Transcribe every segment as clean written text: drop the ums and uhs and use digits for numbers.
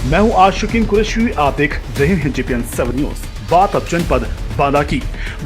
मैं हूं आशिकीन कुरैशी, आप देख रहे हैं जीपीएन 7 न्यूज। बात अब जनपद बांदा की।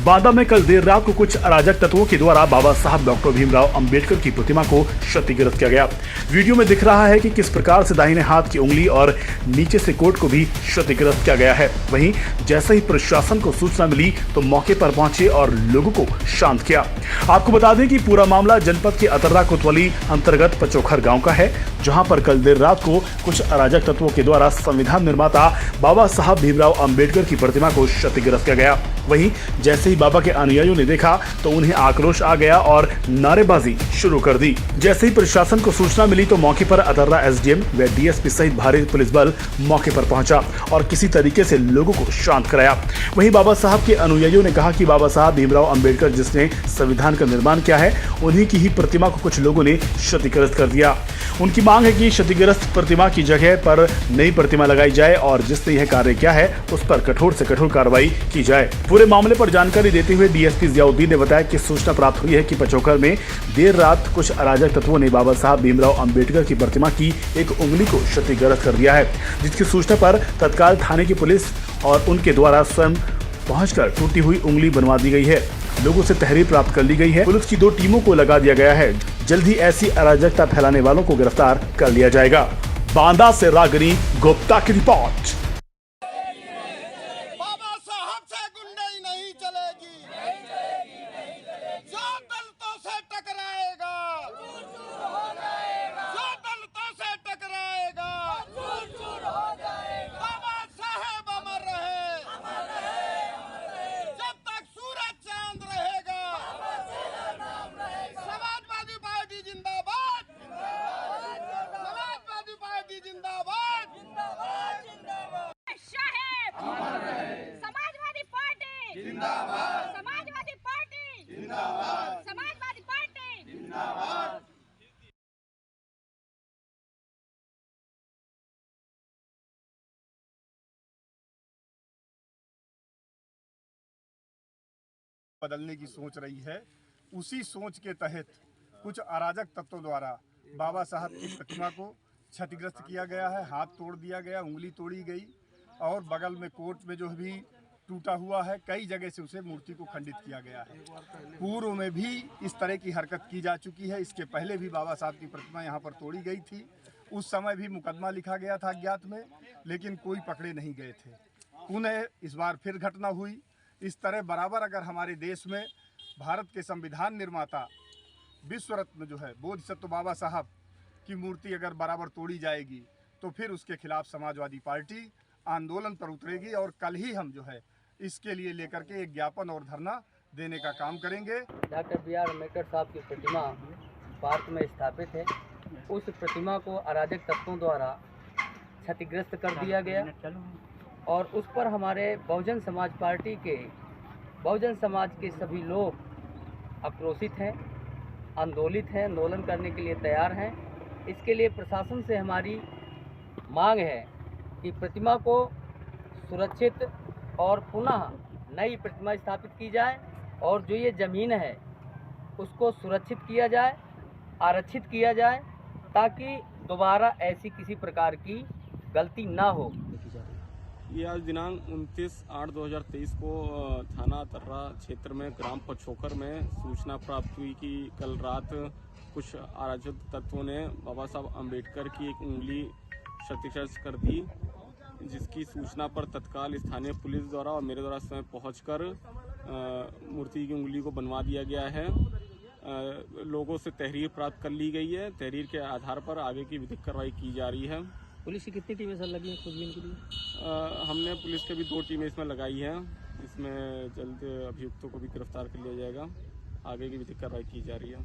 बांदा में कल देर रात को कुछ अराजक तत्वों के द्वारा बाबा साहब डॉक्टर भीमराव अंबेडकर की प्रतिमा को क्षतिग्रस्त किया गया। वीडियो में दिख रहा है कि किस प्रकार से दाहिने हाथ की उंगली और नीचे से कोट को भी क्षतिग्रस्त किया गया है। वहीं जैसे ही प्रशासन को सूचना मिली तो मौके पर पहुंचे और लोगों को शांत किया। आपको बता दें कि पूरा मामला जनपद के अतर्रा कोतवाली अंतर्गत पचोखर गाँव का है, जहाँ पर कल देर रात को कुछ अराजक तत्वों के द्वारा संविधान निर्माता बाबा साहब भीमराव अंबेडकर की प्रतिमा को क्षतिग्रस्त किया गया। वहीं जैसे ही बाबा के अनुयायियों ने देखा तो उन्हें आक्रोश आ गया और नारेबाजी शुरू कर दी। जैसे ही प्रशासन को सूचना मिली तो मौके पर अतर्रा एसडीएम व डीएसपी सहित भारी पुलिस बल मौके पर पहुंचा और किसी तरीके से लोगों को शांत कराया। वहीं बाबा साहब के अनुयायियों ने कहा कि बाबा साहब भीमराव अंबेडकर जिसने संविधान का निर्माण किया है, उन्हीं की ही प्रतिमा को कुछ लोगों ने क्षतिग्रस्त कर दिया। उनकी मांग है कि क्षतिग्रस्त प्रतिमा की जगह पर नई प्रतिमा लगाई जाए और जिसने यह कार्य किया है उस पर कठोर से कठोर कार्रवाई की जाए। पूरे मामले पर जानकारी देते हुए डीएसपी जियाउद्दीन ने बताया कि सूचना प्राप्त हुई है कि पचोखर में देर रात कुछ अराजक तत्वों ने बाबा साहब भीमराव अंबेडकर की प्रतिमा की एक उंगली को क्षतिग्रस्त कर दिया है, जिसकी सूचना पर तत्काल थाने की पुलिस और उनके द्वारा स्वयं पहुंचकर टूटी हुई उंगली बनवा दी गई है। लोगों से तहरीर प्राप्त कर ली गई है। पुलिस की 2 टीमों को लगा दिया गया है। जल्द ही ऐसी अराजकता फैलाने वालों को गिरफ्तार कर लिया जाएगा। बांदा से रागिनी गुप्ता की रिपोर्ट। बाबा साहब से गुंडाई नहीं चलेगी, जो दलितों से टकराएगा, जो दलितों से टकराएगा, बाबा साहब अमर रहे, जब तक सूरज चांद रहेगा। समाजवादी पार्टी जिंदाबाद, समाजवादी पार्टी जिंदाबाद। समाजवादी पार्टी जिंदाबाद, समाजवादी पार्टी जिंदाबाद, समाजवादी पार्टी जिंदाबाद। बदलने की सोच रही है, उसी सोच के तहत कुछ अराजक तत्वों द्वारा बाबा साहब की प्रतिमा को क्षतिग्रस्त किया गया है। हाथ तोड़ दिया गया, उंगली तोड़ी गई और बगल में कोट में जो भी टूटा हुआ है, कई जगह से उसे मूर्ति को खंडित किया गया है। पूर्व में भी इस तरह की हरकत की जा चुकी है। इसके पहले भी बाबा साहब की प्रतिमा यहाँ पर तोड़ी गई थी। उस समय भी मुकदमा लिखा गया था अज्ञात में, लेकिन कोई पकड़े नहीं गए थे। पुनः इस बार फिर घटना हुई। इस तरह बराबर अगर हमारे देश में भारत के संविधान निर्माता विश्व रत्न जो है बोधिसत्व बाबा साहब की मूर्ति अगर बराबर तोड़ी जाएगी तो फिर उसके खिलाफ समाजवादी पार्टी आंदोलन पर उतरेगी और कल ही हम जो है इसके लिए लेकर के एक ज्ञापन और धरना देने का काम करेंगे। Doctor B.R. अम्बेडकर साहब की प्रतिमा पार्क में स्थापित है। उस प्रतिमा को अराजक तत्वों द्वारा क्षतिग्रस्त कर दिया गया और उस पर हमारे बहुजन समाज पार्टी के बहुजन समाज के सभी लोग आक्रोशित हैं, आंदोलित हैं, आंदोलन करने के लिए तैयार हैं। इसके लिए प्रशासन से हमारी मांग है कि प्रतिमा को सुरक्षित और पुनः नई प्रतिमा स्थापित की जाए और जो ये ज़मीन है उसको सुरक्षित किया जाए, आरक्षित किया जाए, ताकि दोबारा ऐसी किसी प्रकार की गलती ना हो। ये आज दिनांक 29/8/2023 को थाना अतर्रा क्षेत्र में ग्राम पचोखर में सूचना प्राप्त हुई कि कल रात कुछ अराजक तत्वों ने बाबा साहब अंबेडकर की एक उंगली क्षतिग्रस्त कर दी, जिसकी सूचना पर तत्काल स्थानीय पुलिस द्वारा और मेरे द्वारा स्वयं पहुंचकर मूर्ति की उंगली को बनवा दिया गया है। लोगों से तहरीर प्राप्त कर ली गई है। तहरीर के आधार पर आगे की विधिक कार्रवाई की जा रही है। पुलिस की कितनी टीमें सर लगी हैं खोजबीन के लिए? हमने पुलिस के भी 2 टीमें इसमें लगाई हैं। इसमें जल्द अभियुक्तों को भी गिरफ्तार कर लिया जाएगा। आगे की विधिक कार्रवाई की जा रही है।